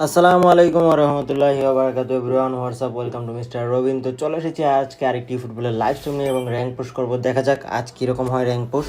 আসসালামু আলাইকুম ওয়া রাহমাতুল্লাহি ওয়া বারাকাতুহু everyone WhatsApp welcome to MrRawBean। তো চলে এসেছি আজকে আরেকটি ফুটবলের লাইভ স্ট্রিম নিয়ে এবং র্যাঙ্ক পুশ করব। দেখা যাক আজ কীরকম হয় rank push.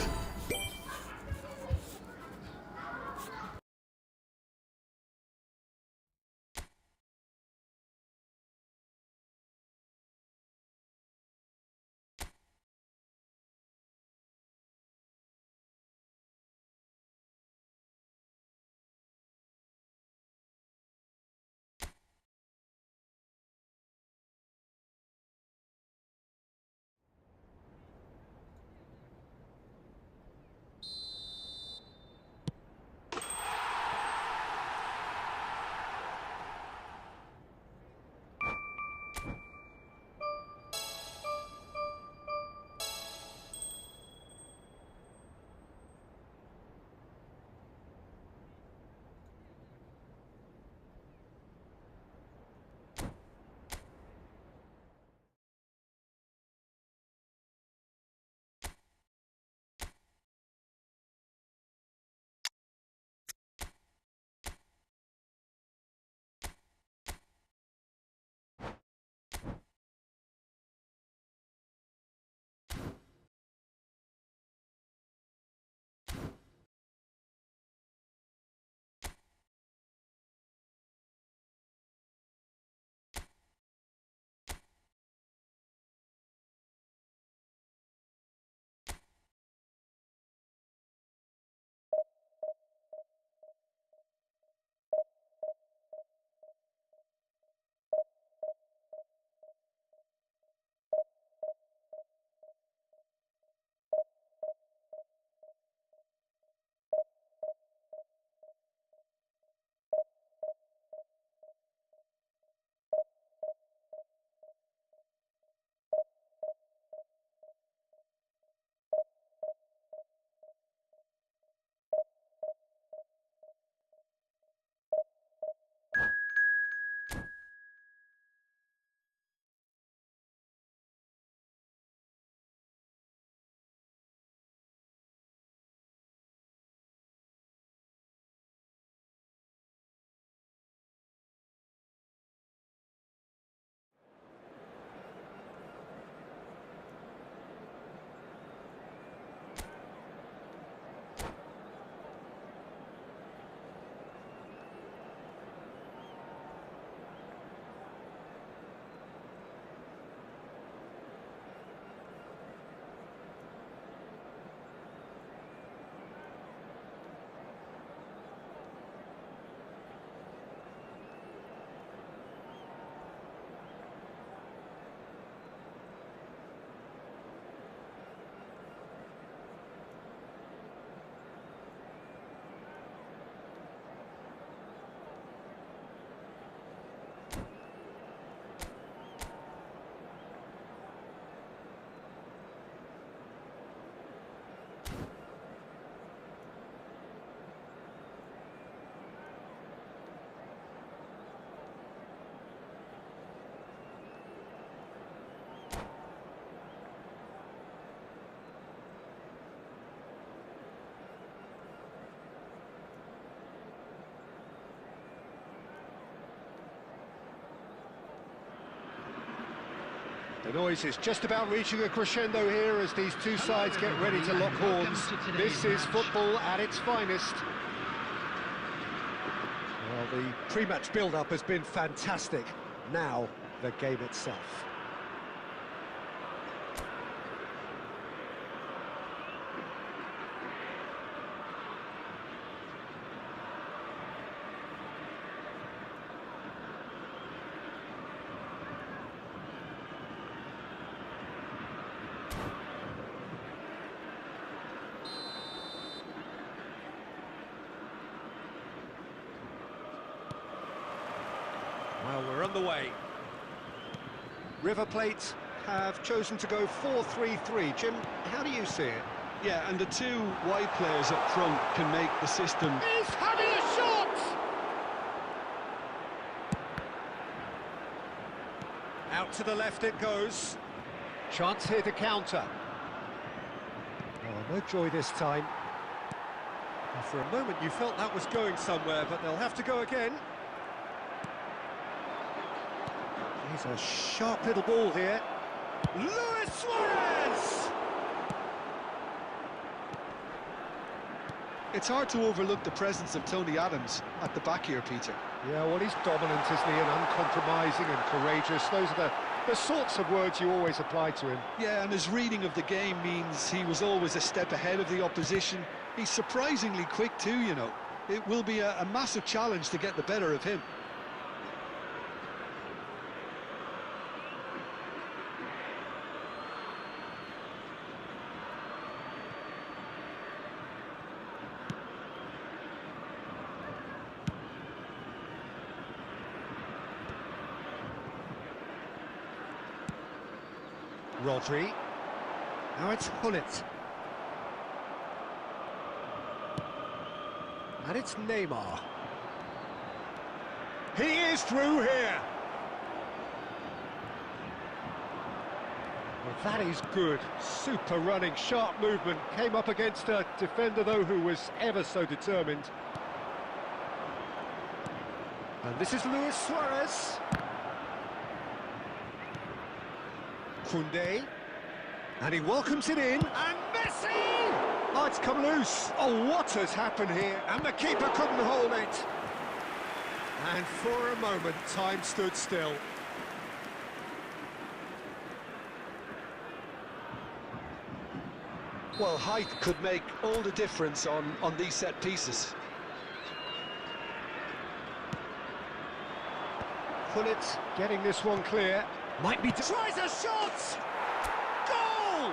The noise is just about reaching a crescendo here as these two sides get ready to lock horns. This is football at its finest. Well, the pre-match build-up has been fantastic. Now, the game itself. Well, we're on the way. River Plate have chosen to go 4-3-3. Jim, how do you see it? Yeah, and the two wide players up front can make the system. He's having a shot! Out to the left it goes. Chance here to counter. No joy this time. And for a moment you felt that was going somewhere, but they'll have to go again. Here's a sharp little ball here. Luis Suarez! It's hard to overlook the presence of Tony Adams at the back here, Peter. Yeah, well, he's dominant, isn't he, and uncompromising and courageous. Those are the sorts of words you always apply to him. Yeah, and his reading of the game means he was always a step ahead of the opposition. He's surprisingly quick too, you know. It will be a massive challenge to get the better of him. Rodri. Now it's Hullet. And it's Neymar. He is through here. Well, that is good. Super running, sharp movement. Came up against a defender, though, who was ever so determined. And this is Luis Suarez. Koundé, and he welcomes it in, and Messi! Oh, it's come loose. Oh, what has happened here? And the keeper couldn't hold it. And for a moment, time stood still. Well, height could make all the difference on these set pieces. Hullet getting this one clear. Might be... Tries a shot! Goal!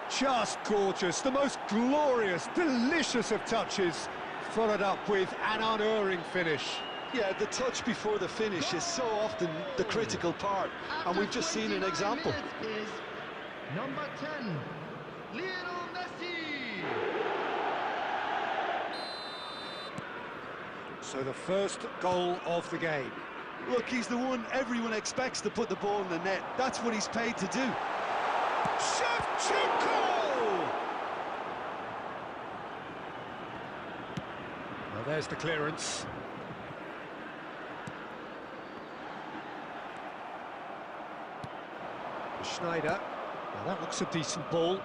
Just gorgeous. The most glorious, delicious of touches. Followed up with an unerring finish. Yeah, the touch before the finish is so often the critical part, and we've just seen an example. Is number 10, Lionel Messi. So the first goal of the game. Look, he's the one everyone expects to put the ball in the net. That's what he's paid to do. Shevchenko! Well, there's the clearance. Schneider. Now that looks a decent ball.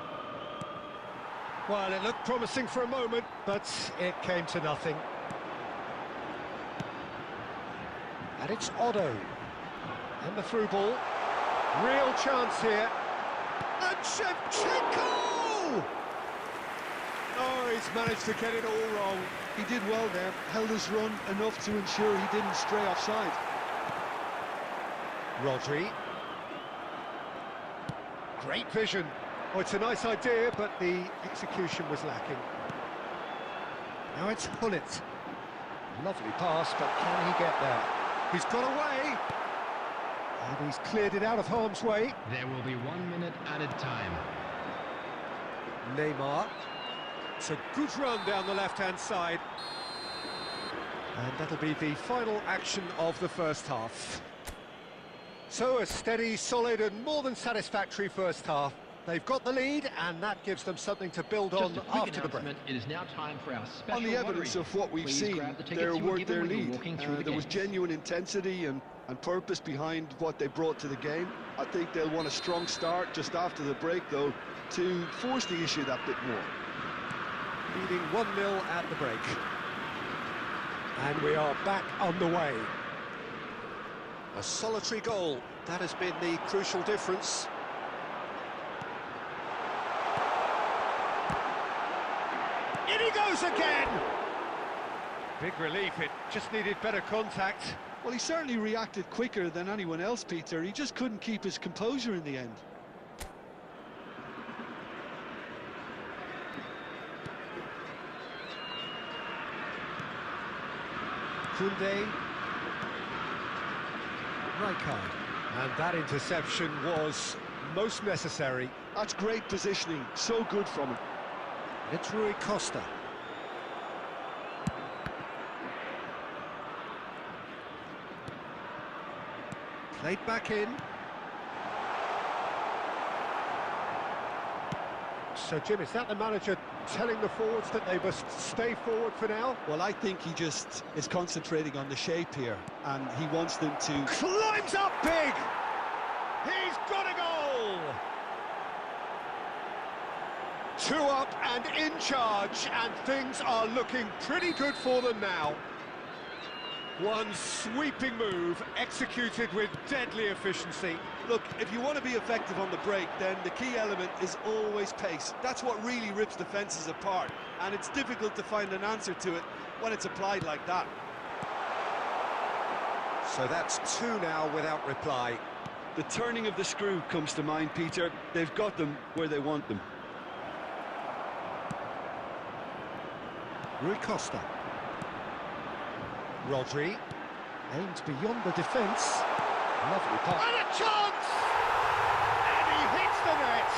Well, it looked promising for a moment, but it came to nothing. And it's Potw. And the through ball. Real chance here. And Shevchenko! Oh, he's managed to get it all wrong. He did well there, held his run enough to ensure he didn't stray offside. Rodri. Great vision. Oh, it's a nice idea, but the execution was lacking. Now it's Hullet. Lovely pass, but can he get there? He's got away. And he's cleared it out of harm's way. There will be 1 minute added time. Neymar. It's a good run down the left-hand side. And that'll be the final action of the first half. So a steady, solid and more than satisfactory first half. They've got the lead, and that gives them something to build on Just a quick after the break. announcement, it is now time for our special On the evidence lottery. of what we've Please seen, grab the tickets they're you were worth given their when you were lead. walking through the There was gates. genuine intensity and purpose behind what they brought to the game. I think they'll want a strong start just after the break, though, to force the issue that bit more. Leading 1-0 at the break. And we are back on the way. A solitary goal. That has been the crucial difference. In he goes again! Big relief, it just needed better contact. Well, he certainly reacted quicker than anyone else, Peter. He just couldn't keep his composure in the end. Koundé. Rijkaard. And that interception was most necessary. That's great positioning, so good from him. It's Rui Costa. Played back in. So, Jim, is that the manager telling the forwards that they must stay forward for now? Well, I think he just is concentrating on the shape here, and he wants them to... Climbs up big! He's got a goal! 2 up and in charge, and things are looking pretty good for them now. One sweeping move, executed with deadly efficiency. Look, if you want to be effective on the break, then the key element is always pace. That's what really rips defences apart, and it's difficult to find an answer to it when it's applied like that. So that's 2 now without reply. The turning of the screw comes to mind, Peter. They've got them where they want them. Rui Costa. Rodri aims beyond the defence. Lovely pass. And a chance! And he hits the net.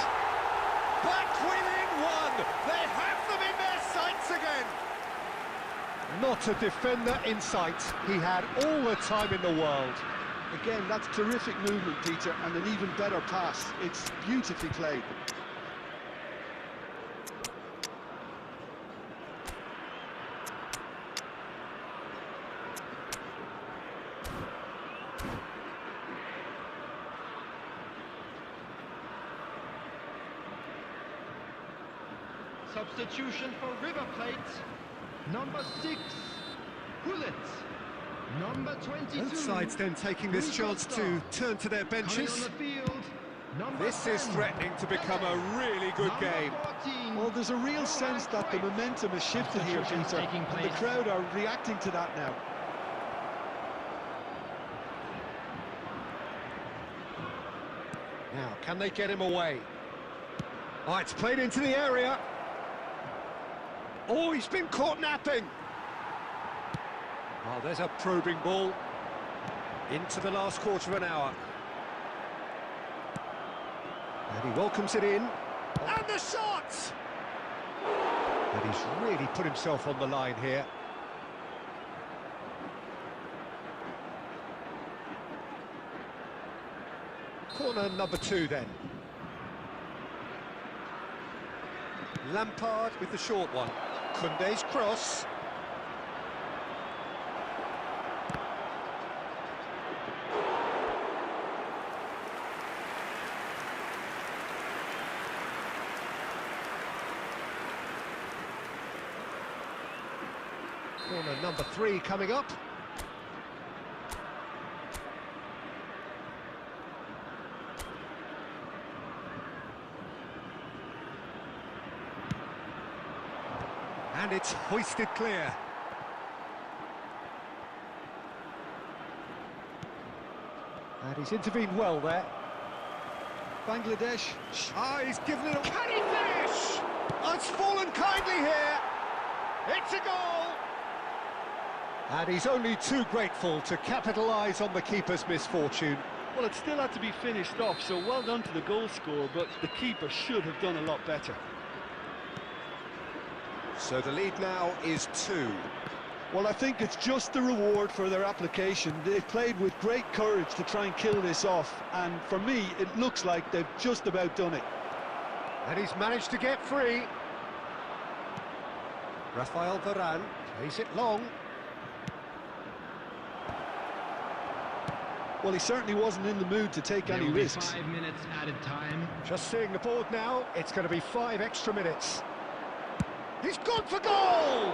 Back within 1. They have them in their sights again. Not a defender in sight. He had all the time in the world. Again, that's terrific movement, Peter, and an even better pass. It's beautifully played. Substitution for River Plate. Number 6, Hullet. Number 22. Both sides then taking this chance to turn to their benches. Coming on the field, number This is 10, threatening to become a really good number game. 14, Well, there's a real sense that the momentum has shifted here, Substitutions Peter, taking and the place. crowd are reacting to that now. Now, can they get him away? Oh, it's played into the area. Oh, he's been caught napping. Oh, there's a probing ball into the last quarter of an hour. And he welcomes it in. And the shot! And he's really put himself on the line here. Corner number 2 then. Lampard with the short one. Koundé's cross. Corner number 3 coming up. And it's hoisted clear. And he's intervened well there. Bangladesh. Ah, he's given it a... Can he finish? Oh, it's fallen kindly here. It's a goal. And he's only too grateful to capitalise on the keeper's misfortune. Well, it still had to be finished off, so well done to the goal scorer, but the keeper should have done a lot better. So the lead now is 2. Well, I think it's just the reward for their application. They've played with great courage to try and kill this off, and for me, it looks like they've just about done it. And he's managed to get free. Rafael Varane plays it long. Well, he certainly wasn't in the mood to take There any will be risks. 5 minutes added time. Just seeing the board now, it's going to be 5 extra minutes. He's gone for goal!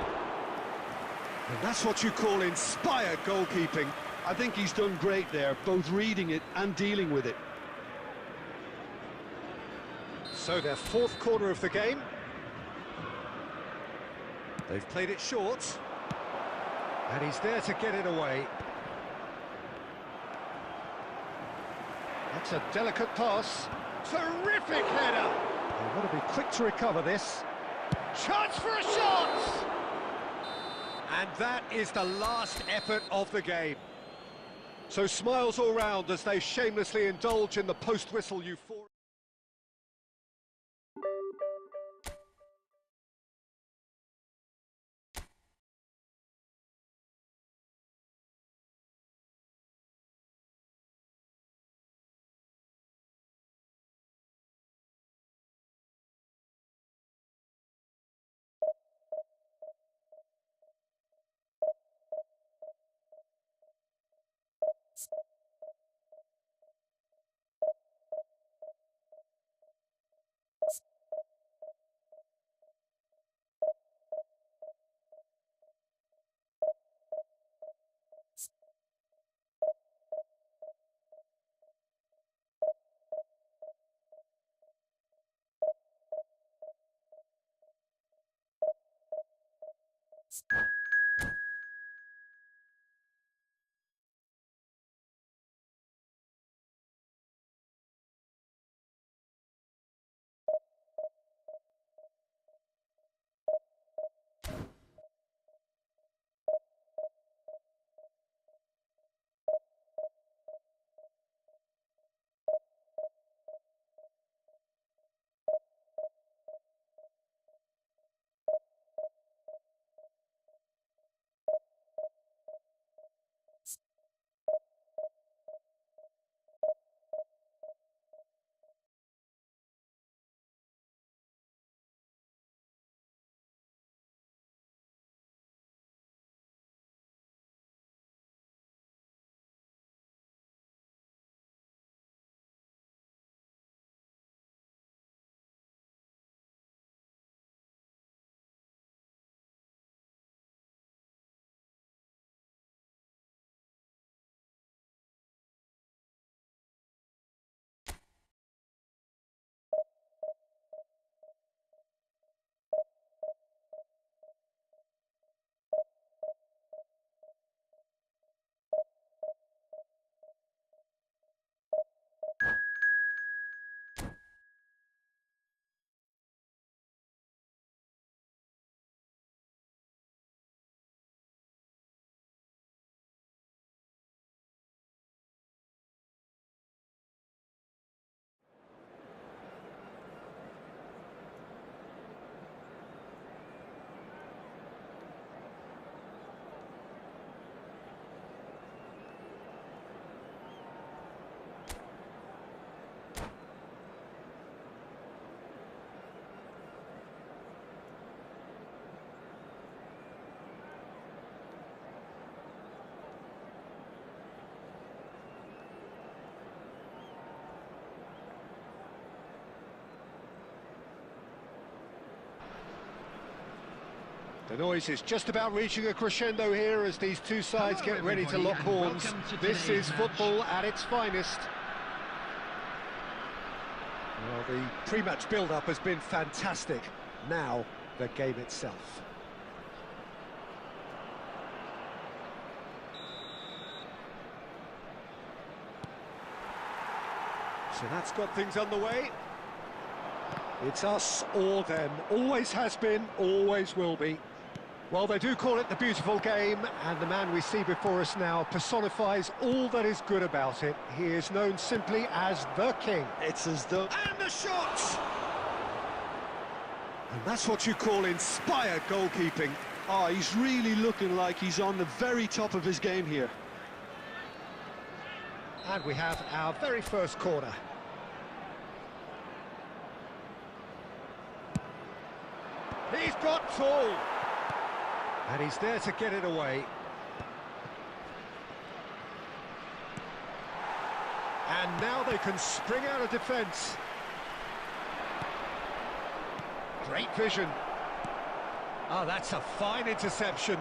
And that's what you call inspired goalkeeping. I think he's done great there, both reading it and dealing with it. So their 4th corner of the game. They've played it short. And he's there to get it away. That's a delicate pass. Terrific header! They've got to be quick to recover this. Chance for a shot! And that is the last effort of the game. So smiles all round as they shamelessly indulge in the post-whistle euphoria. The noise is just about reaching a crescendo here as these two sides Hello, get ready to everybody, lock and horns. welcome to This today's is match. football at its finest. Well, the pre-match build-up has been fantastic. Now, the game itself. So that's got things underway. It's us or them. Always has been, always will be. Well, they do call it the beautiful game, and the man we see before us now personifies all that is good about it. He is known simply as the King. It's as though... And the shot! And that's what you call inspired goalkeeping. Oh, he's really looking like he's on the very top of his game here. And we have our very first corner. He's got tall. And he's there to get it away. And now they can spring out of defence. Great vision. Oh, that's a fine interception.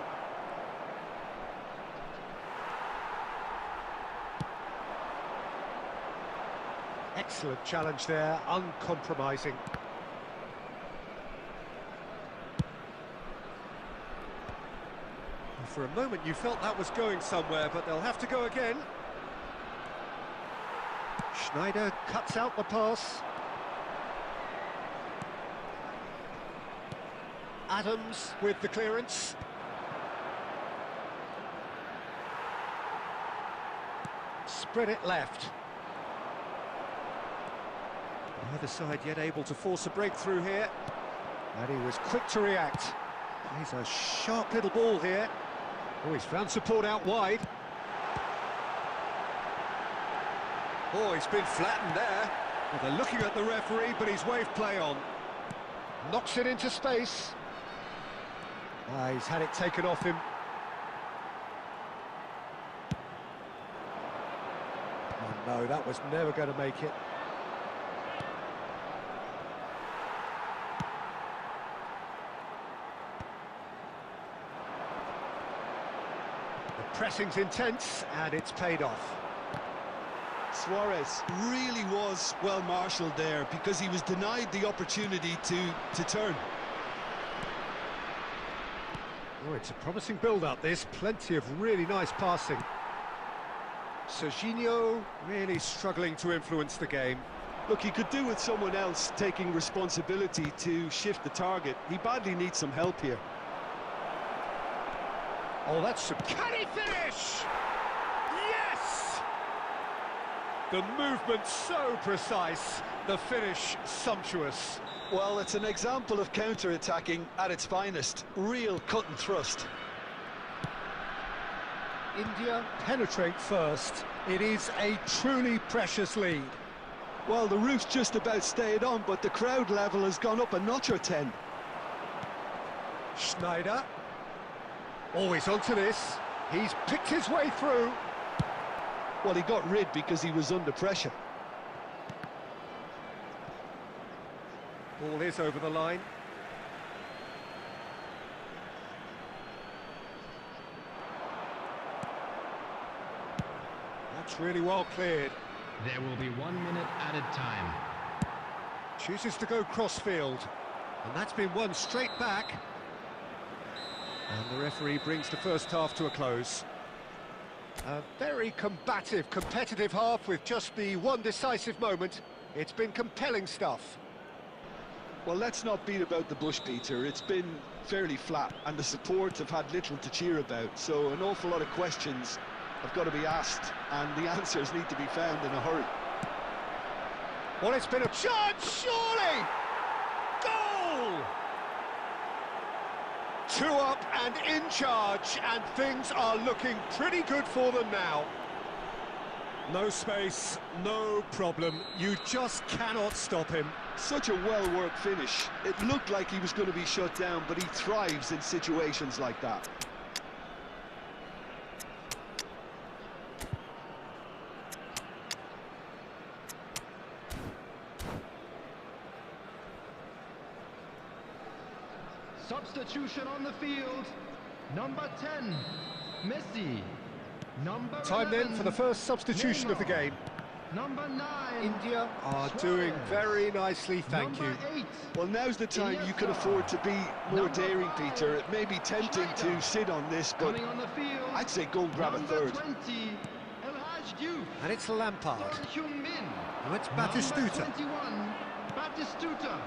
Excellent challenge there, uncompromising. For a moment you felt that was going somewhere, but they'll have to go again. Schneider cuts out the pass. Adams with the clearance. Spread it left. The other side yet able to force a breakthrough here. And he was quick to react. He's a sharp little ball here. Oh, he's found support out wide. Oh, he's been flattened there. Well, they're looking at the referee, but he's waved play on. Knocks it into space. He's had it taken off him. Oh no, that was never going to make it. The pressing's intense, and it's paid off. Suarez really was well marshalled there because he was denied the opportunity to turn. Oh, it's a promising build-up, this. Plenty of really nice passing. Serginho really struggling to influence the game. Look, he could do with someone else taking responsibility to shift the target. He badly needs some help here. Oh, that's... Can he finish? Yes! The movement so precise, the finish sumptuous. Well, it's an example of counter-attacking at its finest. Real cut and thrust. India penetrate first. It is a truly precious lead. Well, the roof's just about stayed on, but the crowd level has gone up a notch or 10. Schneider. Always onto this. He's picked his way through. Well, he got rid because he was under pressure. Ball is over the line. That's really well cleared. There will be 1 minute added time. Chooses to go cross-field. And that's been won straight back. And the referee brings the first half to a close. A very combative, competitive half with just the one decisive moment. It's been compelling stuff. Well, let's not beat about the bush, Peter. It's been fairly flat, and the support have had little to cheer about. So an awful lot of questions have got to be asked, and the answers need to be found in a hurry. Well, it's been a chance, surely! Goal! 2 up and in charge, and things are looking pretty good for them now. No space, no problem. You just cannot stop him. Such a well-worked finish. It looked like he was going to be shut down, but he thrives in situations like that. Substitution on the field. Number 10, Messi. Number Time 11, then for the first substitution of the game. Number 9, India are doing Suarez. very nicely, thank you. Number 8, Well, now's the time you can afford to be more daring, Peter. It may be tempting to sit on this, but coming on the field. I'd say go and grab a Number third. 20, El Hadj Diouf. And it's Lampard. Son Heung-min. Oh, it's Number Batistuta. 21, Batistuta.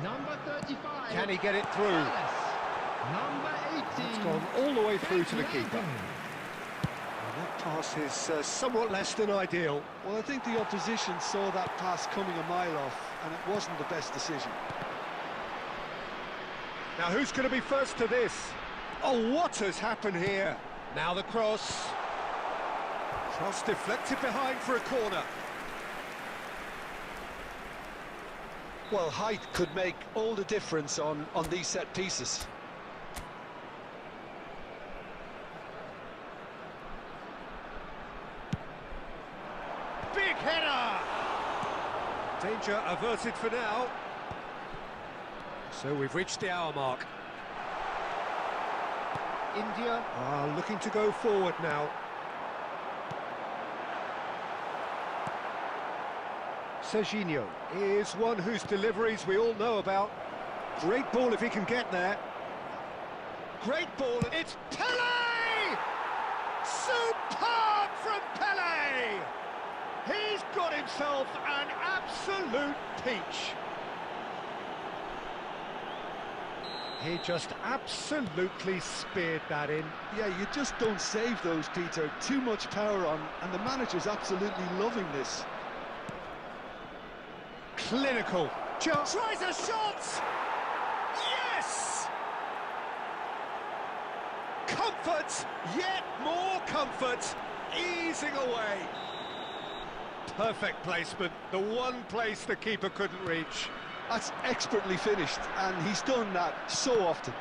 Number 35, Can he get it through? Palace. Number 18, It's gone all the way through to the keeper. Bellingham. That pass is somewhat less than ideal. Well, I think the opposition saw that pass coming a mile off, and it wasn't the best decision. Now who's going to be first to this? Oh, what has happened here? Now the cross. Cross deflected behind for a corner. Well, height could make all the difference on these set pieces. Big header! Danger averted for now. So we've reached the hour mark. India are looking to go forward now. Serginho is one whose deliveries we all know about. Great ball if he can get there. Great ball, it's Pele! Superb from Pele! He's got himself an absolute peach. He just absolutely speared that in. Yeah, you just don't save those, Peter. Too much power on, and the manager's absolutely loving this. Clinical. Tries a shot! Yes! Comfort, yet more comfort, easing away. Perfect placement, the one place the keeper couldn't reach. That's expertly finished, and he's done that so often.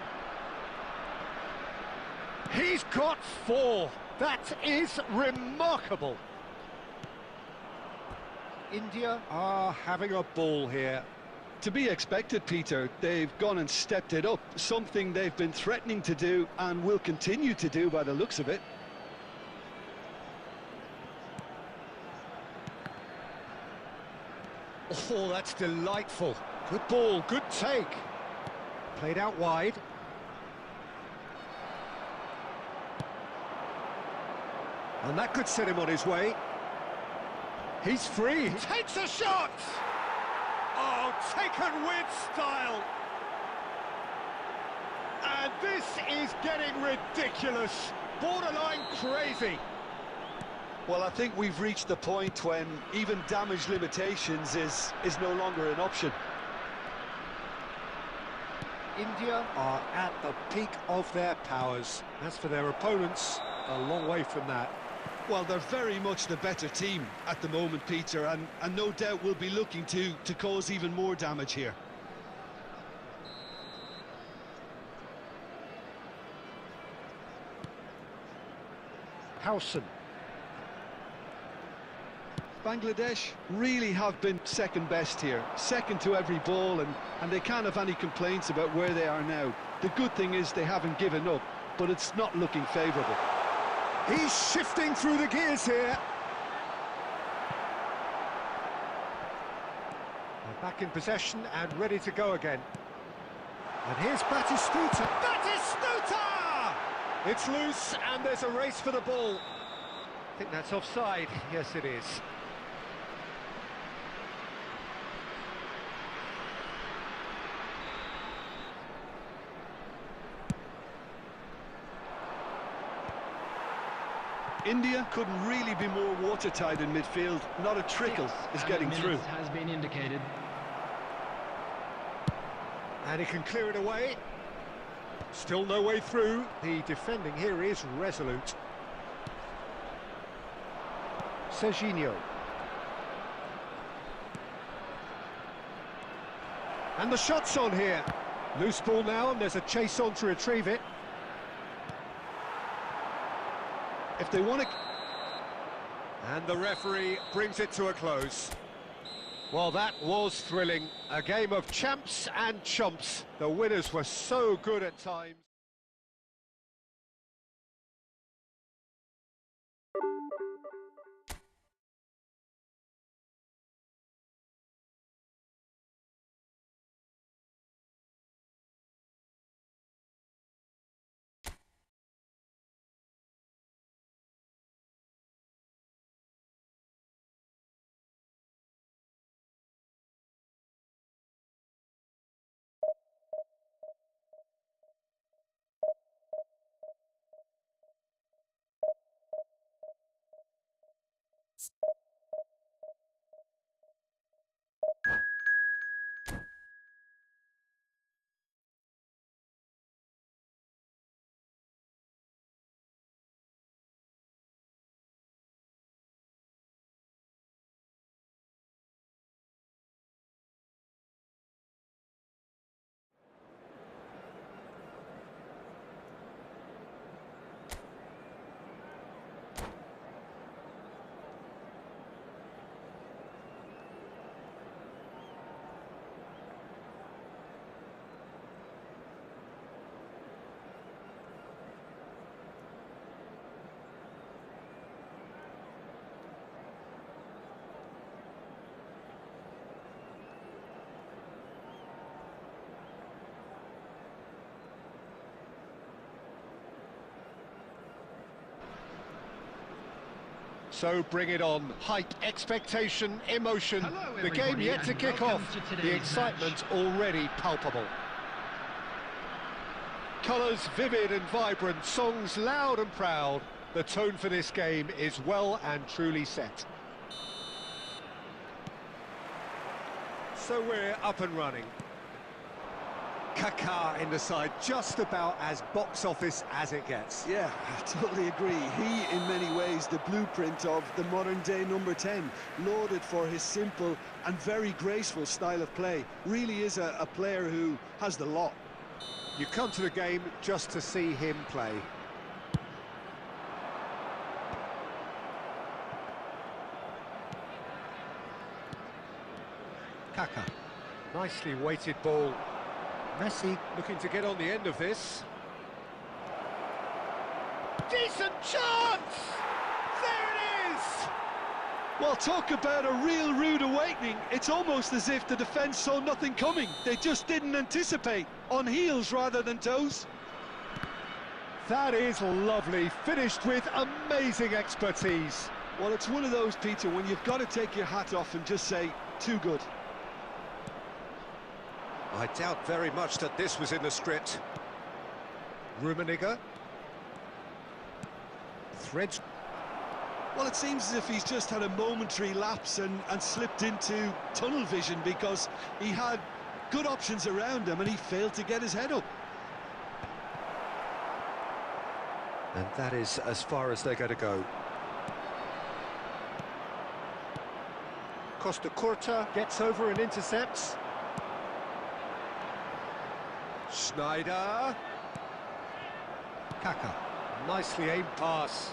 He's got 4. That is remarkable. India are having a ball here. To be expected, Peter. They've gone and stepped it up, something they've been threatening to do and will continue to do by the looks of it. Oh, that's delightful. Good ball, good take. Played out wide. And that could set him on his way. He's free. Takes a shot! Oh, taken with style. And this is getting ridiculous. Borderline crazy. Well, I think we've reached the point when even damage limitations is no longer an option. India are at the peak of their powers. As for their opponents, a long way from that. Well, they're very much the better team at the moment, Peter, and no doubt will be looking to cause even more damage here. Howson. Bangladesh really have been second best here, second to every ball, and they can't have any complaints about where they are now. The good thing is they haven't given up, but it's not looking favourable. He's shifting through the gears here. They're back in possession and ready to go again. And here's Batistuta. Batistuta! It's loose and there's a race for the ball. I think that's offside. Yes, it is. India couldn't really be more watertight in midfield. Not a trickle is getting through. Has been indicated. And he can clear it away. Still no way through. The defending here is resolute. Serginho. And the shot's on here. Loose ball now, and there's a chase on to retrieve it. If they want to... And the referee brings it to a close. Well, that was thrilling. A game of champs and chumps. The winners were so good at times. So bring it on. Hype, expectation, emotion. Hello, The game everybody, yet to and kick welcome off. to The today's excitement already palpable. Colours vivid and vibrant, songs loud and proud. The tone for this game is well and truly set. So we're up and running. Kaká in the side, just about as box office as it gets. Yeah, I totally agree. He, in many ways, the blueprint of the modern-day number 10, lauded for his simple and very graceful style of play. Really is a player who has the lot. You come to the game just to see him play. Kaká, nicely weighted ball. Messi looking to get on the end of this. Decent chance! There it is! Well, talk about a real rude awakening. It's almost as if the defence saw nothing coming. They just didn't anticipate. On heels rather than toes. That is lovely, finished with amazing expertise. Well, it's one of those, Peter, when you've got to take your hat off and just say, too good. I doubt very much that this was in the script. Rummenigge. Threads. Well, it seems as if he's just had a momentary lapse and slipped into tunnel vision because he had good options around him and he failed to get his head up. And that is as far as they're going to go. Costa Curta gets over and intercepts. Schneider. Kaká. Nicely aimed pass.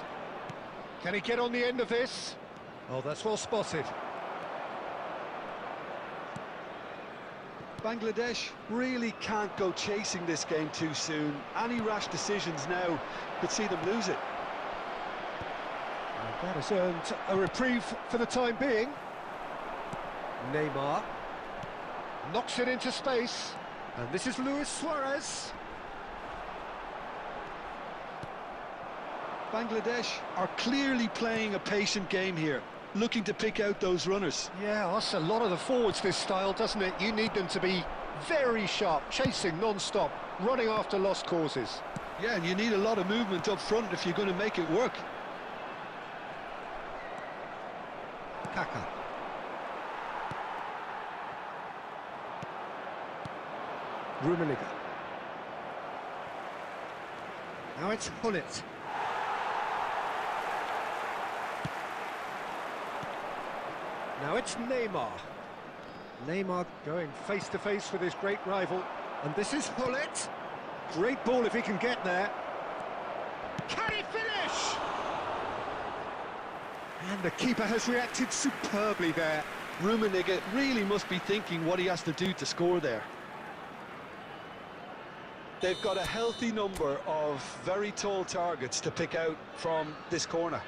Can he get on the end of this? Oh, that's well spotted. Bangladesh really can't go chasing this game too soon. Any rash decisions now could see them lose it. And that has earned a reprieve for the time being. Neymar knocks it into space. And this is Luis Suarez. Bangladesh are clearly playing a patient game here, looking to pick out those runners. Yeah, that's a lot of the forwards, this style, doesn't it? You need them to be very sharp, chasing non-stop, running after lost causes. Yeah, and you need a lot of movement up front if you're going to make it work. Kaká. Rummenigge. Now it's Hullet. Now it's Neymar. Neymar going face-to-face with his great rival. And this is Hullet. Great ball if he can get there. Can he finish? And the keeper has reacted superbly there. Rummenigge really must be thinking what he has to do to score there. They've got a healthy number of very tall targets to pick out from this corner.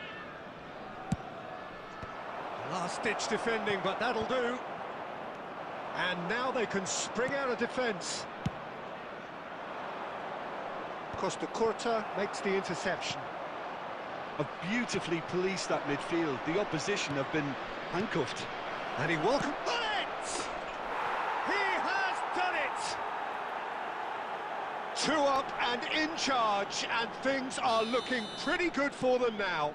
Last-ditch defending, but that'll do. And now they can spring out of defence. Costa Curta makes the interception. Have beautifully policed that midfield. The opposition have been handcuffed. And he welcomes it! He has done it! 2 up and in charge, and things are looking pretty good for them now.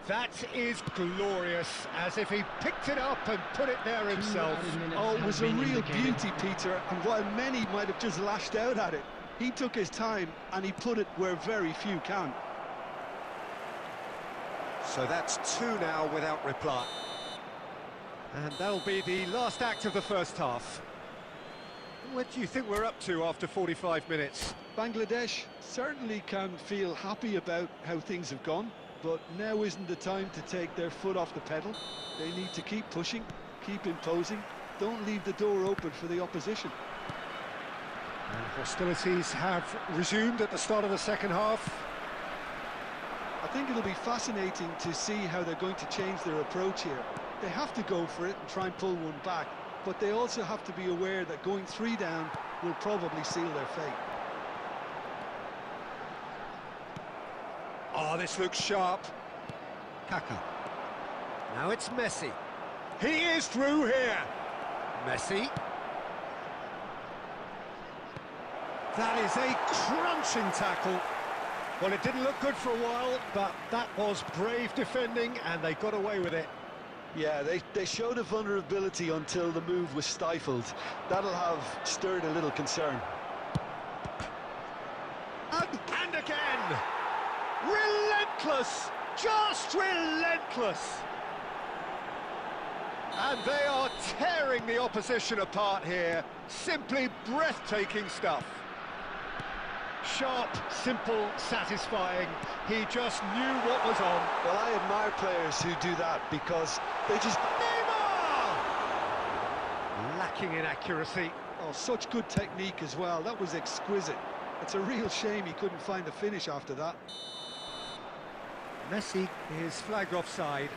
That is glorious, as if he picked it up and put it there himself. Oh, it was a real beauty, Peter, and while many might have just lashed out at it, he took his time and he put it where very few can. So that's 2 now without reply. And that'll be the last act of the first half. What do you think we're up to after 45 minutes? Bangladesh certainly can feel happy about how things have gone, but now isn't the time to take their foot off the pedal. They need to keep pushing, keep imposing, don't leave the door open for the opposition. And hostilities have resumed at the start of the second half. I think it'll be fascinating to see how they're going to change their approach here. They have to go for it and try and pull one back, but they also have to be aware that going 3 down will probably seal their fate. Oh, this looks sharp. Kaka. Now it's Messi. He is through here. Messi. That is a crunching tackle. Well, it didn't look good for a while, but that was brave defending, and they got away with it. Yeah, they showed a vulnerability until the move was stifled. That'll have stirred a little concern. And again! Relentless! Just relentless! And they are tearing the opposition apart here. Simply breathtaking stuff. Sharp, simple, satisfying. He just knew what was on. Well, I admire players who do that because they just... Neymar! Lacking in accuracy. Oh, such good technique as well. That was exquisite. It's a real shame he couldn't find the finish after that. Messi is flagged offside.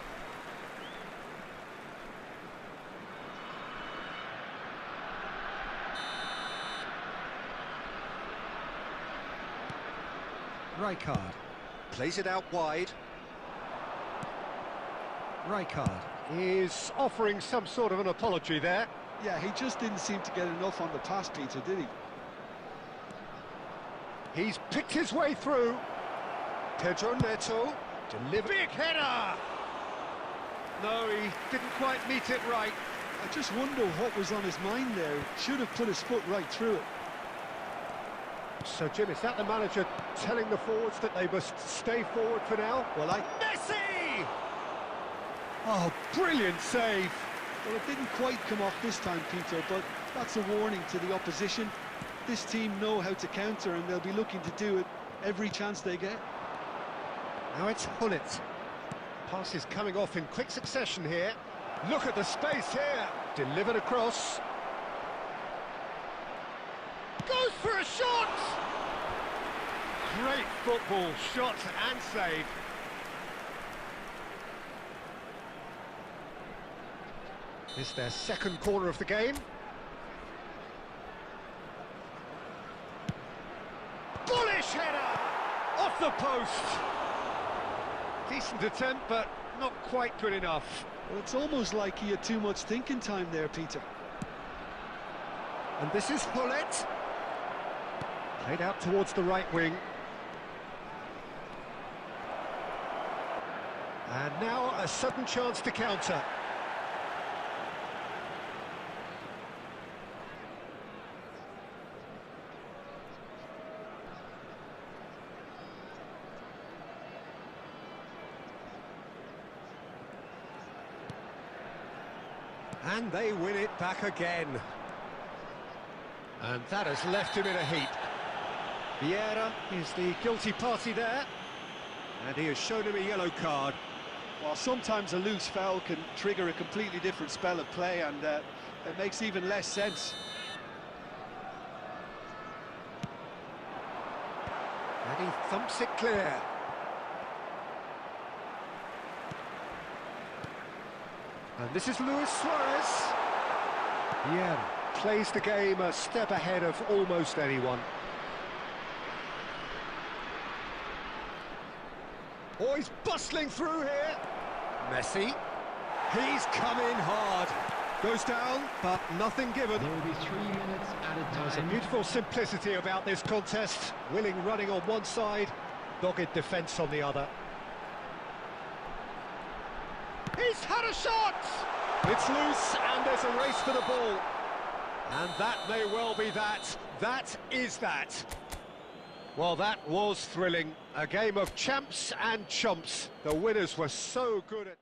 Rijkaard plays it out wide. Rijkaard is offering some sort of an apology there. Yeah, he just didn't seem to get enough on the pass, Peter, did he? He's picked his way through. Pedro Neto, big header! No, he didn't quite meet it right. I just wonder what was on his mind there. Should have put his foot right through it. So, Jim, is that the manager telling the forwards that they must stay forward for now? Well, Messi! Oh, brilliant save! Well, it didn't quite come off this time, Peter, but that's a warning to the opposition. This team know how to counter, and they'll be looking to do it every chance they get. Now it's Hullet. Pass is coming off in quick succession here. Look at the space here. Delivered across. Goes for a shot! Great football, shot and save. It's their second corner of the game. Bullish header! Off the post! Decent attempt, but not quite good enough. Well, it's almost like he had too much thinking time there, Peter. And this is Hullet. Played out towards the right wing. And now a sudden chance to counter. And they win it back again. And that has left him in a heap. Vieira is the guilty party there. And he has shown him a yellow card. Well, sometimes a loose foul can trigger a completely different spell of play, and it makes even less sense. And he thumps it clear. And this is Luis Suarez. Yeah, plays the game a step ahead of almost anyone. Oh, he's bustling through here. Messi. He's come in hard. Goes down, but nothing given. There will be 3 minutes added There's a time. beautiful simplicity about this contest. Willing running on one side, dogged defence on the other. He's had a shot! It's loose, and there's a race for the ball. And that may well be that. That is that. Well, that was thrilling. A game of champs and chumps. The winners were so good at...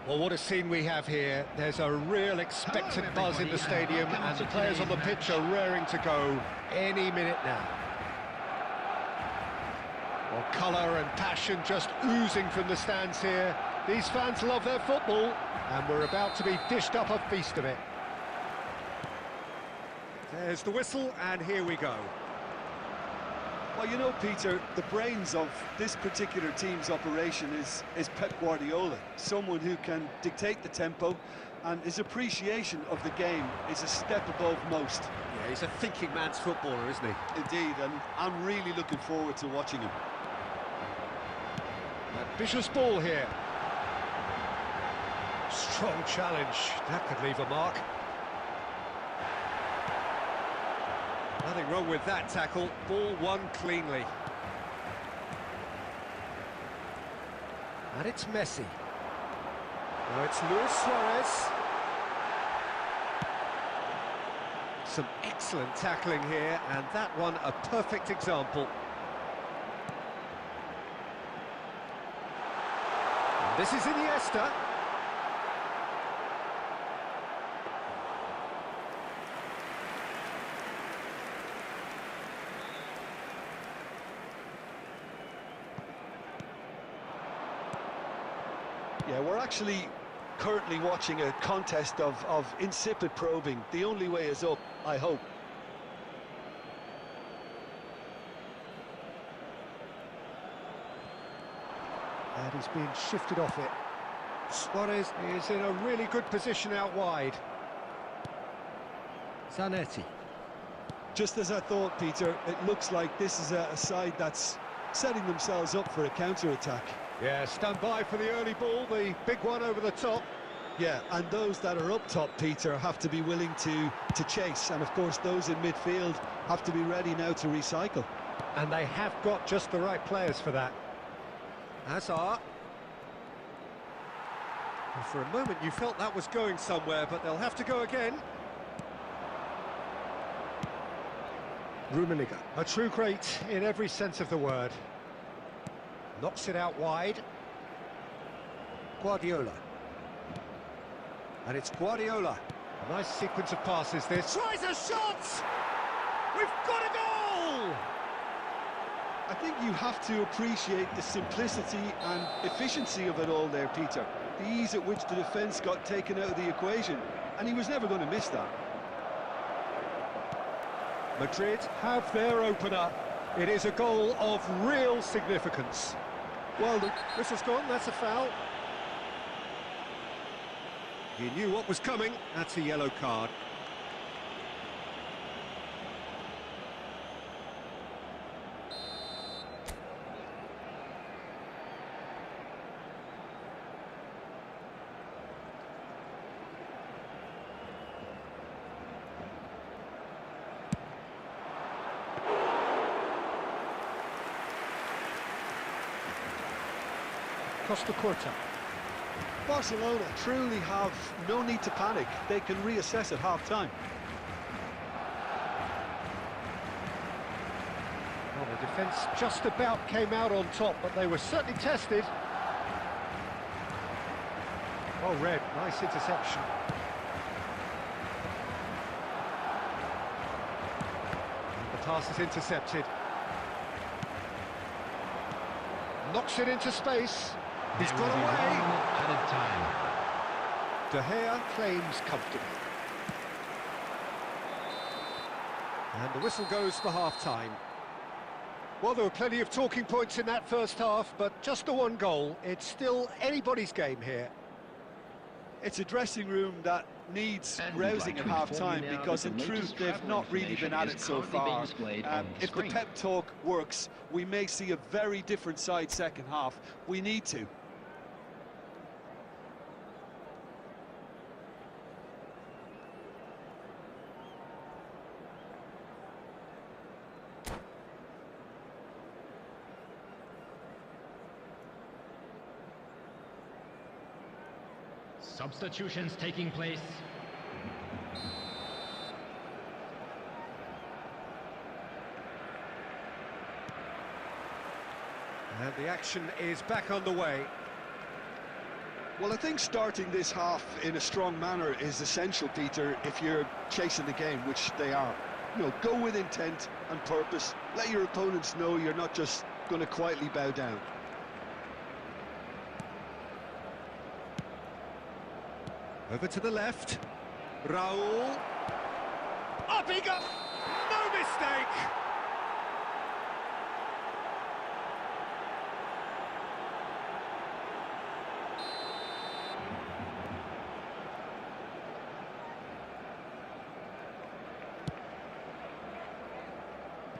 Well, what a scene we have here. There's a real expectant buzz in the stadium, and the players on the pitch are raring to go any minute now. Well, colour and passion just oozing from the stands here. These fans love their football, and we're about to be dished up a feast of it. There's the whistle, and here we go. Well, you know, Peter, the brains of this particular team's operation is Pep Guardiola, someone who can dictate the tempo, and his appreciation of the game is a step above most. Yeah, he's a thinking man's footballer, isn't he? Indeed, and I'm really looking forward to watching him. Ambitious ball here. Strong challenge, that could leave a mark. Nothing wrong with that tackle, ball won cleanly. And it's Messi. Now it's Luis Suarez. Some excellent tackling here, and that one a perfect example. And this is Iniesta. Yeah, we're actually currently watching a contest of insipid probing. The only way is up, I hope. And he's being shifted off it. Suarez is in a really good position out wide. Zanetti. Just as I thought, Peter, it looks like this is a side that's setting themselves up for a counter-attack. Yeah, stand by for the early ball, the big one over the top. Yeah, and those that are up top, Peter, have to be willing to chase. And, of course, those in midfield have to be ready now to recycle. And they have got just the right players for that. Hazard. And for a moment you felt that was going somewhere, but they'll have to go again. Rummenigge, a true great in every sense of the word. Knocks it out wide. Guardiola. And it's Guardiola. A nice sequence of passes this. Tries a shot! We've got a goal! I think you have to appreciate the simplicity and efficiency of it all there, Peter. The ease at which the defence got taken out of the equation, and he was never going to miss that. Madrid have their opener. It is a goal of real significance. Well, the whistle's gone, that's a foul. He knew what was coming, that's a yellow card. Costa Curta. Barcelona truly have no need to panic. They can reassess at half-time. Well, the defence just about came out on top, but they were certainly tested. Oh, Red, nice interception. And the pass is intercepted. Knocks it into space. He's got away. Added time. De Gea claims comfortably. And the whistle goes for half-time. Well, there were plenty of talking points in that first half, but just the one goal. It's still anybody's game here. It's a dressing room that needs And we'd rousing like at to inform half-time you now because that in the truth latest they've travel not really been at information it is so currently being far. displayed on the If the screen. pep talk works, we may see a very different side second half. We need to. Substitutions taking place. And the action is back underway. Well, I think starting this half in a strong manner is essential, Peter, if you're chasing the game, which they are. You know, go with intent and purpose. Let your opponents know you're not just going to quietly bow down. Over to the left. Raul. Up he goes! No mistake!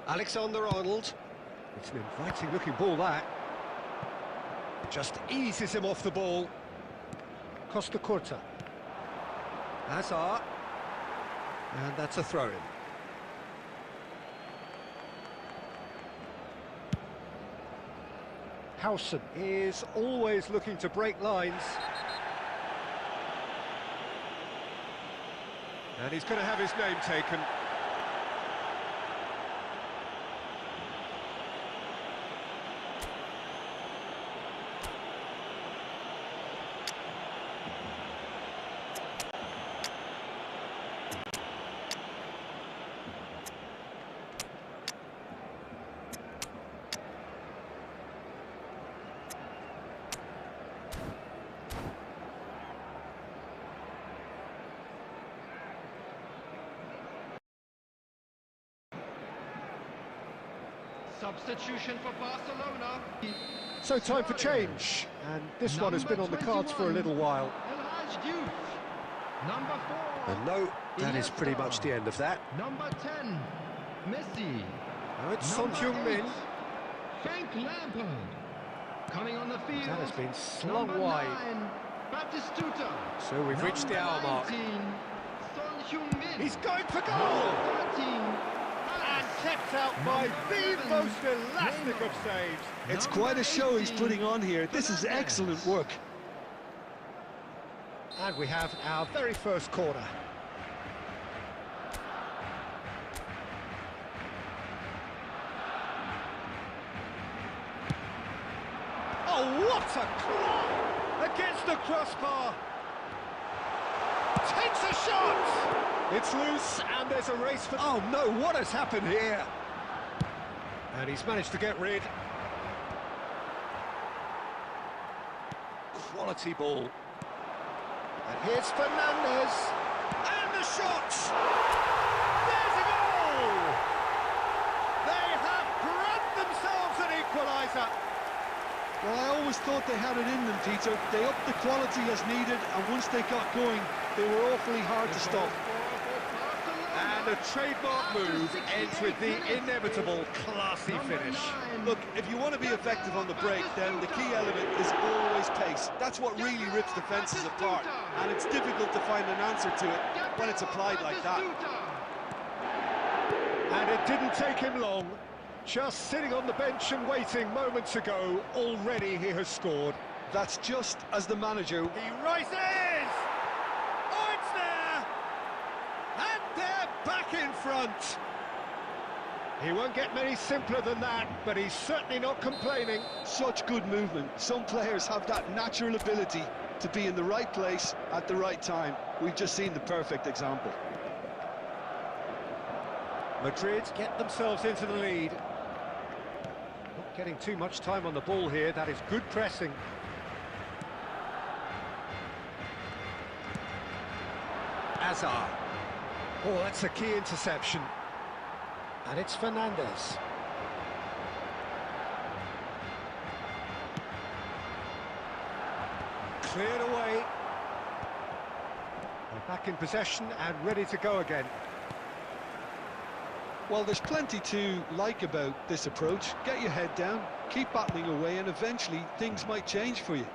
Alexander-Arnold. It's an inviting looking ball, that. Just eases him off the ball. Costa Curta. Hazard. And that's a throw-in. Howson is always looking to break lines. And he's going to have his name taken. Substitution for Barcelona. So time for change, and this one has been on the cards for a little while. Number 4. And no, that is pretty much the end of that. Number 10, Messi. Now it's Son Number Heung-min. 8, Frank Lampard. Coming on the field. That has been slung Number wide. 9, Batistuta. So we've reached the hour mark. 19, Son Heung-min. He's going for goal! Number 13, And kept out by the most elastic of saves. It's quite a show he's putting on here. This is excellent work. And we have our very first corner. Oh, what a claw! Against the crossbar. Takes a shot! It's loose, and there's a race for... Oh, no, what has happened here? And he's managed to get rid. Quality ball. And here's Fernandez. And the shot! There's a goal! They have grabbed themselves an equaliser. Well, I always thought they had it in them, Peter. They upped the quality as needed, and once they got going, they were awfully hard to stop. And a trademark move ends with the inevitable classy finish. Look, if you want to be effective on the break, then the key element is always pace. That's what really rips defences apart, and it's difficult to find an answer to it when it's applied like that. And it didn't take him long. Just sitting on the bench and waiting moments ago, already he has scored. That's just as the manager... He rises! Oh, it's there! And they're back in front! He won't get many simpler than that, but he's certainly not complaining. Such good movement. Some players have that natural ability to be in the right place at the right time. We've just seen the perfect example. Madrid get themselves into the lead. Not getting too much time on the ball here. That is good pressing. Hazard. Oh, that's a key interception. And it's Fernandez. Cleared away. They're back in possession and ready to go again. Well, there's plenty to like about this approach. Get your head down, keep battling away, and eventually things might change for you.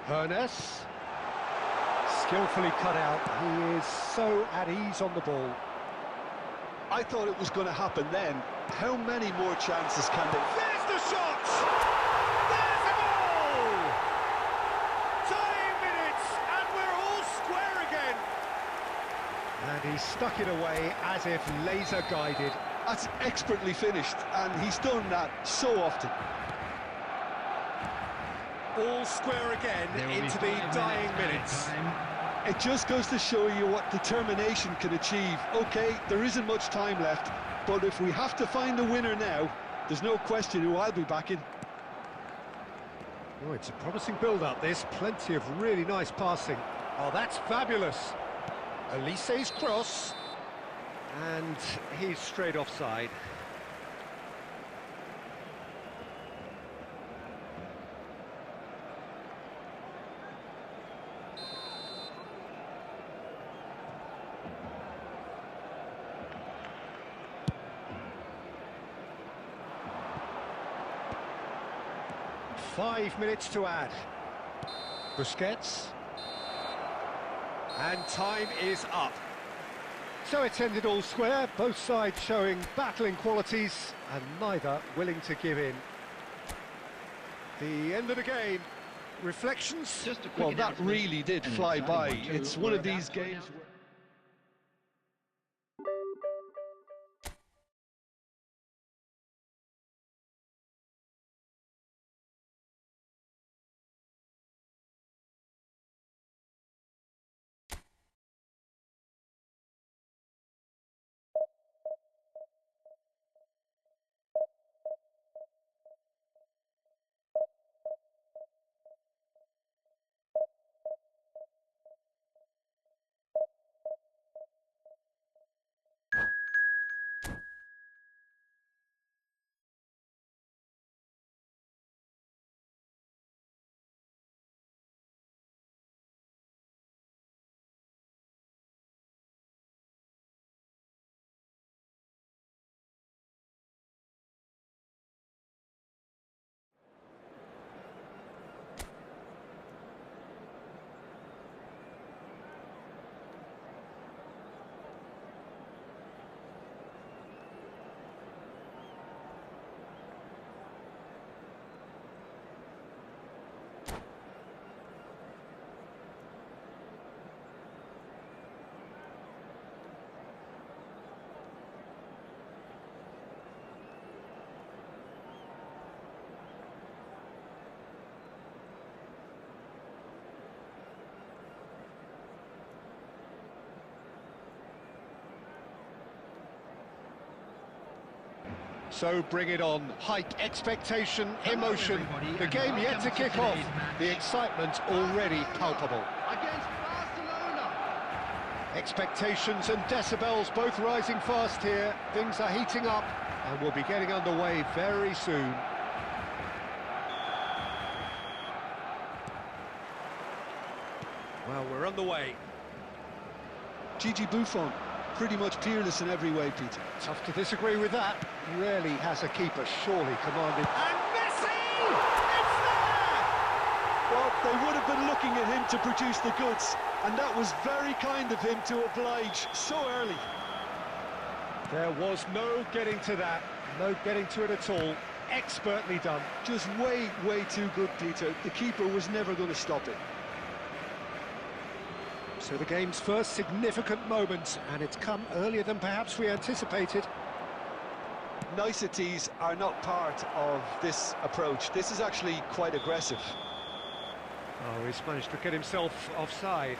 Hernes. Skillfully cut out. He is so at ease on the ball. I thought it was going to happen then. How many more chances can they... There's the shot! There's a goal! 20 minutes, and we're all square again. And he stuck it away as if laser guided. That's expertly finished, and he's done that so often. All square again There will be into the 5 dying added minutes. time. It just goes to show you what determination can achieve. Okay, there isn't much time left, but if we have to find the winner now, there's no question who I'll be backing. Oh, it's a promising build-up, this. Plenty of really nice passing. Oh, that's fabulous. Elise's cross. And he's straight offside. Five minutes to add. Busquets. And time is up. So it's ended all square, both sides showing battling qualities and neither willing to give in. The end of the game. Reflections? Just a quick Well, that announcement. really did An fly exciting by. one too. It's one of We're these about to games announce- where... So bring it on. Hype, expectation, emotion. everybody, The and game yet to welcome to kick off. today's match. The excitement already palpable. Against Barcelona. Expectations and decibels both rising fast here. Things are heating up and we'll be getting underway very soon. Well, we're on the way. Gigi Buffon, pretty much peerless in every way, Peter. Tough to disagree with that. Rarely has a keeper surely commanded. And Messi! It's there! Well, they would have been looking at him to produce the goods, and that was very kind of him to oblige so early. There was no getting to that, no getting to it at all. Expertly done. Just way, way too good, Peter. The keeper was never going to stop it. So the game's first significant moment, and it's come earlier than perhaps we anticipated. Niceties are not part of this approach. This is actually quite aggressive. Oh, he's managed to get himself offside.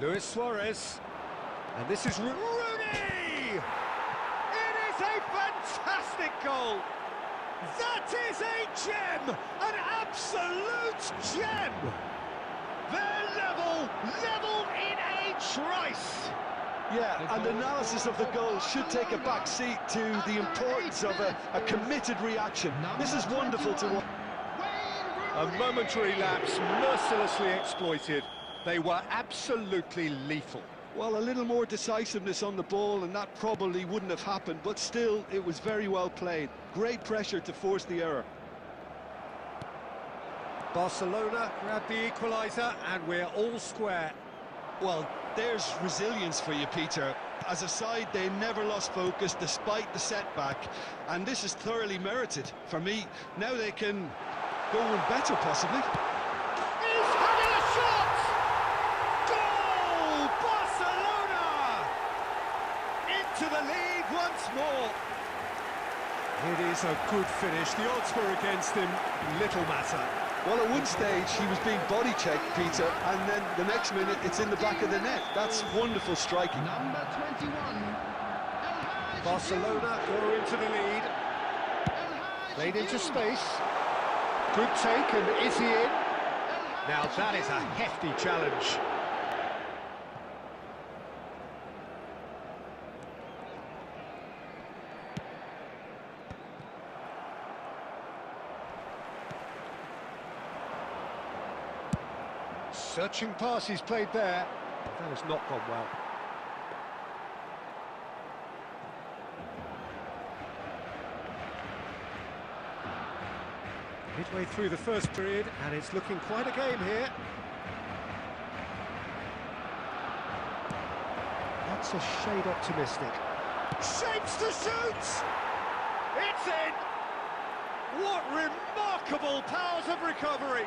Luis Suarez, and this is Rooney! It is a fantastic goal! That is a gem! An absolute gem! They're level in a trice! Yeah, and analysis of the goal should take a back seat to the importance of a committed reaction. This is wonderful to watch. A momentary lapse, mercilessly exploited. They were absolutely lethal. Well, a little more decisiveness on the ball and that probably wouldn't have happened, but still, it was very well played. Great pressure to force the error. Barcelona grabbed the equaliser and we're all square. Well, there's resilience for you, Peter. As a side, they never lost focus despite the setback, and this is thoroughly merited. For me, now they can go one better, possibly. He's having a shot! Goal! Barcelona! Into the lead once more. It is a good finish. The odds were against him. Little matter. Well, at one stage, he was being body-checked, Peter, and then the next minute, it's in the back of the net. That's wonderful striking. Number 21. Barcelona go into the lead. Played into space. Good take, and is he in? Now that is a hefty challenge. Searching pass he's played there. That has not gone well. Midway through the first period, and it's looking quite a game here. That's a shade optimistic. Shapes to shoot! It's in! What remarkable powers of recovery!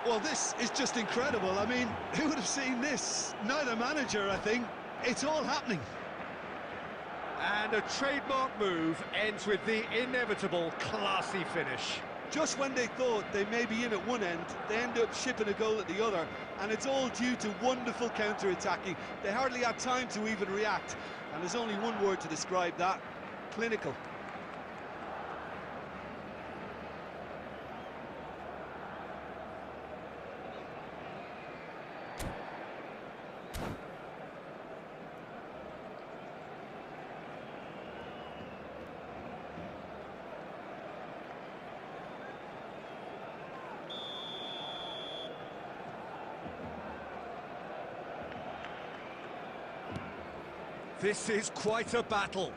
Well, this is just incredible. I mean, who would have seen this? Neither manager, I think. It's all happening. And a trademark move ends with the inevitable classy finish. Just when they thought they may be in at one end, they end up shipping a goal at the other, and it's all due to wonderful counter-attacking. They hardly had time to even react, and there's only one word to describe that: clinical. This is quite a battle.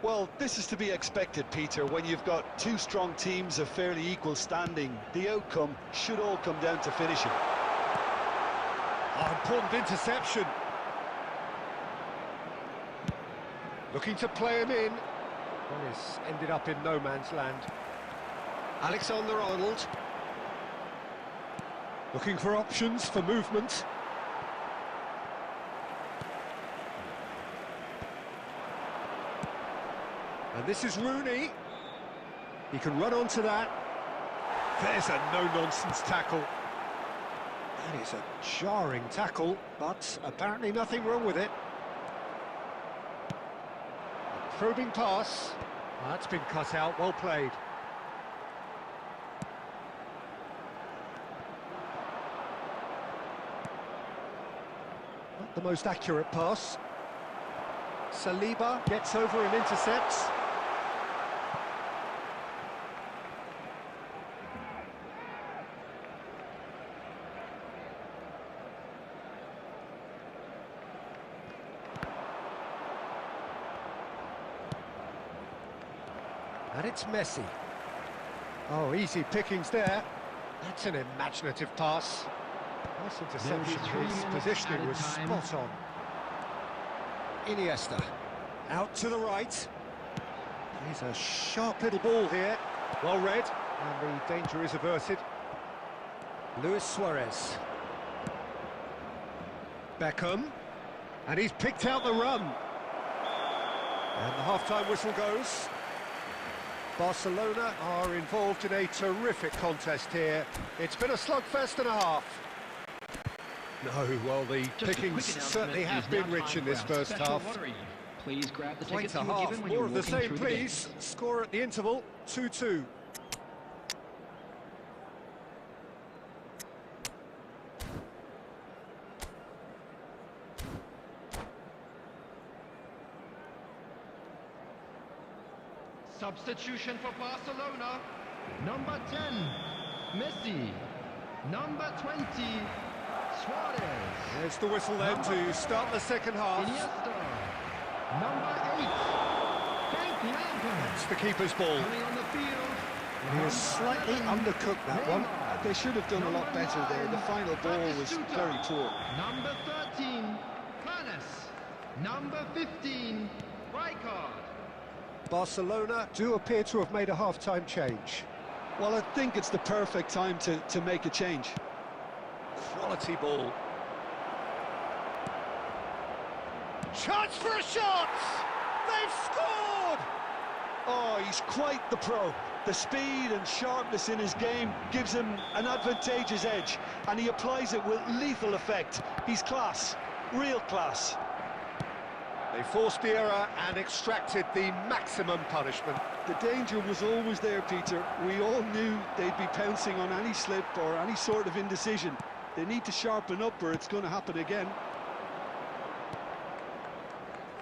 Well, this is to be expected, Peter, when you've got two strong teams of fairly equal standing. The outcome should all come down to finishing. Oh, important interception. Looking to play him in. Well, he's ended up in no man's land. Alexander-Arnold. Looking for options for movement. And this is Rooney. He can run onto that. There's a no-nonsense tackle. That is a jarring tackle, but apparently nothing wrong with it. A probing pass. Oh, that's been cut out, well played. Not the most accurate pass. Saliba gets over and intercepts. And it's Messi. Oh, easy pickings there. That's an imaginative pass. Nice interception. His positioning was spot on. Iniesta. Out to the right. He's a sharp little ball here. Well read. And the danger is averted. Luis Suarez. Beckham. And he's picked out the run. And the half-time whistle goes. Barcelona are involved in a terrific contest here. It's been a slugfest and a half. No, well, the pickings certainly have been rich in this first half. Please grab the Quite tickets a you were half. given when More you of were the walking same, through the please. gate. Score at the interval, 2-2. Substitution for Barcelona. Number 10, Messi. Number 20, Suarez. There's the whistle then to start the second half. Iniesta. Number 8, Frank Lampard. It's the keeper's ball. Coming on the field. He has slightly undercooked that one. They should have done a lot better there. The final ball was very poor. Number 13, Furness. Number 15, Rijkaard. Barcelona do appear to have made a half-time change. Well, I think it's the perfect time to make a change. Quality ball. Chance for a shot! They've scored! Oh, he's quite the pro. The speed and sharpness in his game gives him an advantageous edge, and he applies it with lethal effect. He's class, real class. They forced the error and extracted the maximum punishment. The danger was always there, Peter. We all knew they'd be pouncing on any slip or any sort of indecision. They need to sharpen up or it's going to happen again.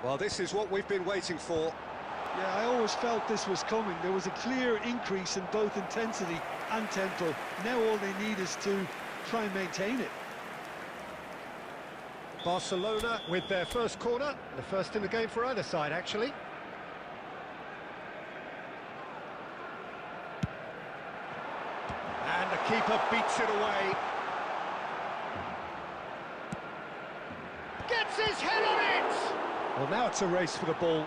Well, this is what we've been waiting for. Yeah, I always felt this was coming. There was a clear increase in both intensity and tempo. Now all they need is to try and maintain it. Barcelona with their first corner, the first in the game for either side, actually. And the keeper beats it away. Gets his head on it! Well, now it's a race for the ball.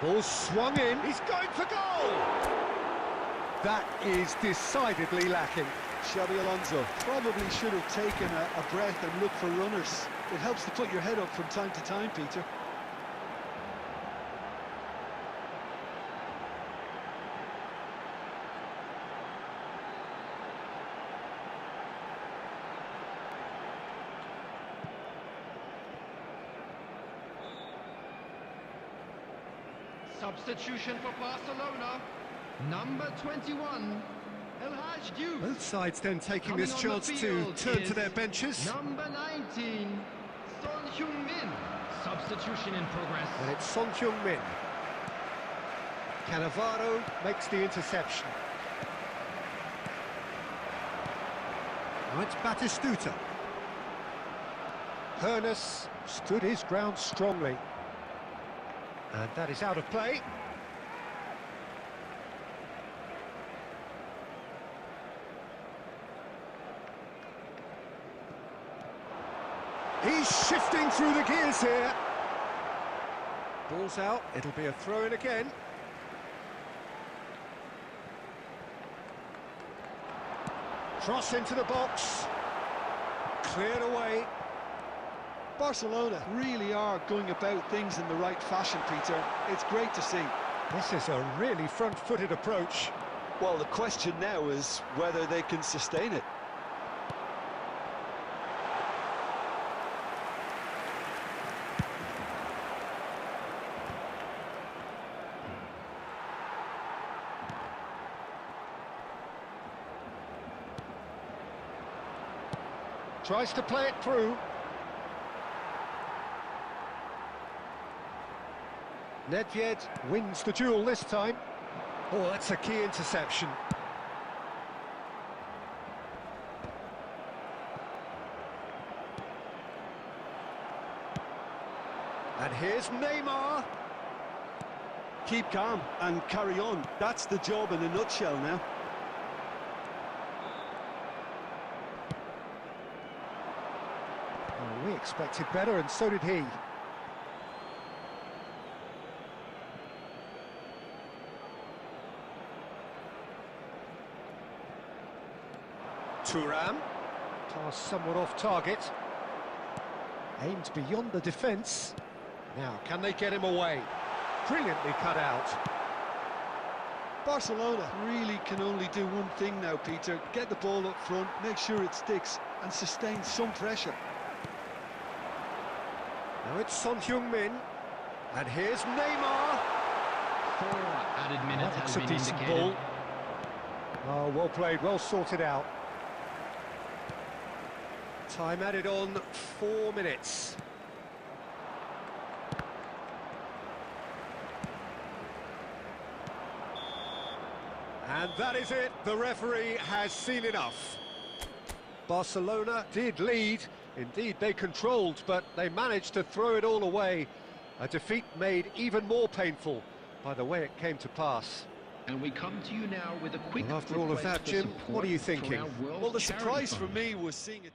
Ball swung in, he's going for goal! That is decidedly lacking. Xabi Alonso probably should have taken a breath and looked for runners. It helps to put your head up from time to time, Peter. Substitution for Barcelona. Number 21, El Hadj Diouf. Both sides then taking this Coming on the chance to field turn to is their benches. Number 19, Son Heung-min. Substitution in progress. And it's Son Heung-min. Cannavaro makes the interception. Now it's Batistuta. Furness stood his ground strongly. And that is out of play. He's shifting through the gears here. Ball's out, it'll be a throw-in again. Cross into the box. Cleared away. Barcelona really are going about things in the right fashion, Peter. It's great to see. This is a really front-footed approach. Well, the question now is whether they can sustain it. Tries to play it through. Nedved wins the duel this time. Oh, that's a key interception. And here's Neymar. Keep calm and carry on. That's the job in a nutshell now. Oh, we expected better, and so did he. Thuram. Pass somewhat off target. Aimed beyond the defence. Now, can they get him away? Brilliantly cut out. Barcelona really can only do one thing now, Peter. Get the ball up front, make sure it sticks, and sustain some pressure. Now it's Son Heung-min. And here's Neymar. 4 added minutes That's has a been decent indicated. ball. Oh, well played, well sorted out. Time added on 4 minutes. And that is it, the referee has seen enough. Barcelona did lead, indeed they controlled, but they managed to throw it all away. A defeat made even more painful by the way it came to pass. And we come to you now with a quick Well, after all of request that, for Jim, support what are you for thinking? our World Well, the Charity surprise for Fund. me was seeing it.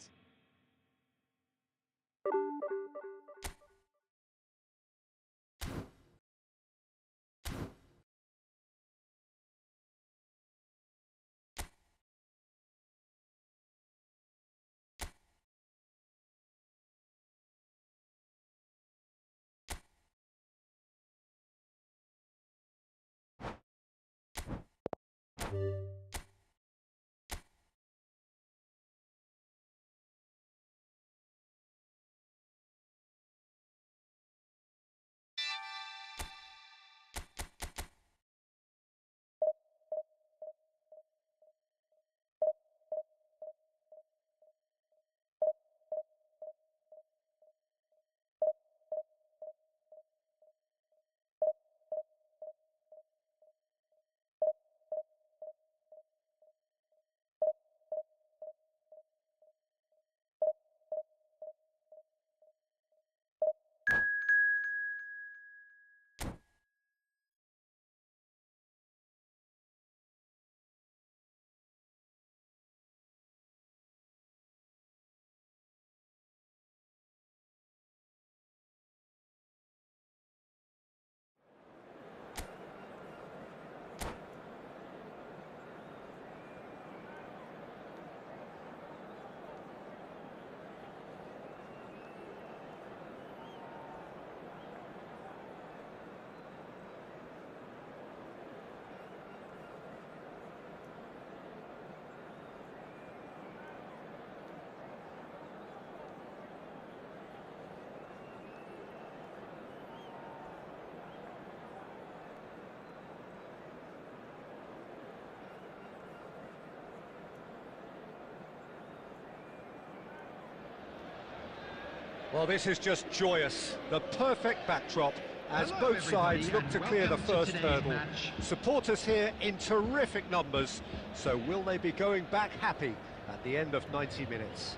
Well, this is just joyous. The perfect backdrop as Hello, both sides everybody, look to and clear the welcome to first today's hurdle. match. Supporters here in terrific numbers, so will they be going back happy at the end of 90 minutes?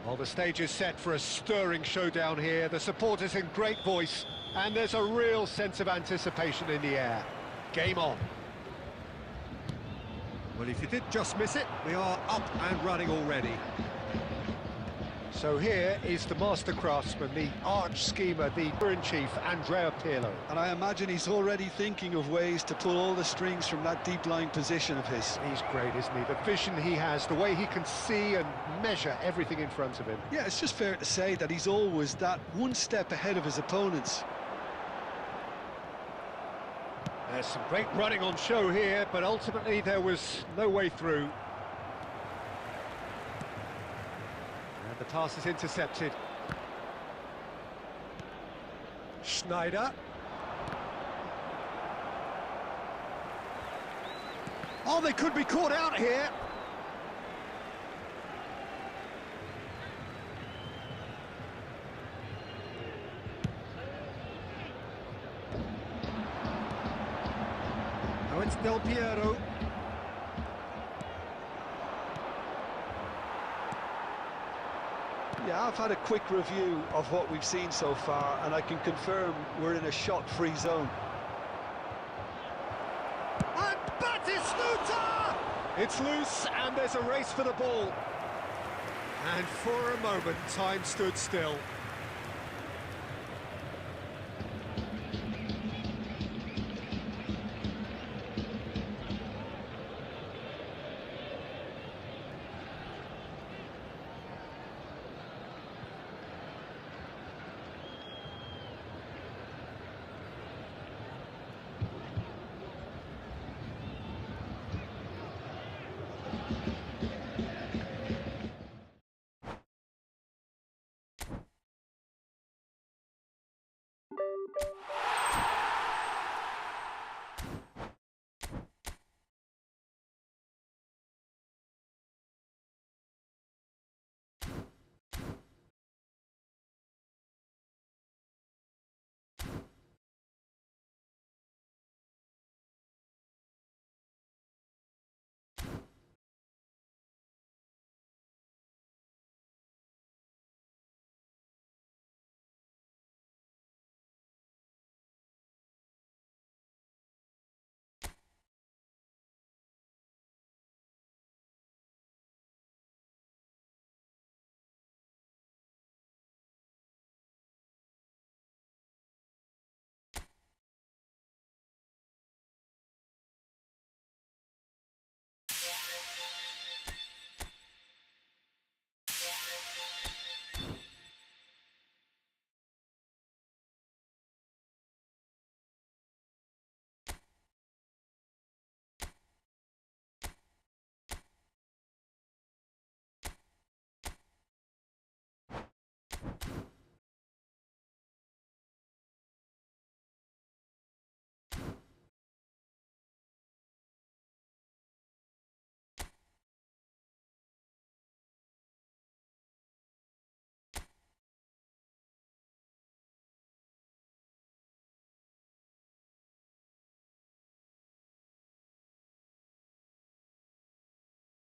Well, the stage is set for a stirring showdown here. The supporters in great voice, and there's a real sense of anticipation in the air. Game on. Well, if you did just miss it, we are up and running already. So here is the master craftsman, the arch schemer, the in-chief, Andrea Pirlo. And I imagine he's already thinking of ways to pull all the strings from that deep lying position of his. He's great, isn't he? The vision he has, the way he can see and measure everything in front of him. Yeah, it's just fair to say that he's always that one step ahead of his opponents. There's some great running on show here, but ultimately there was no way through. And the pass is intercepted. Schneider. Oh, they could be caught out here. Now it's Del Piero. Yeah, I've had a quick review of what we've seen so far, and I can confirm we're in a shot-free zone. And Batistuta! It's loose, and there's a race for the ball. And for a moment, time stood still.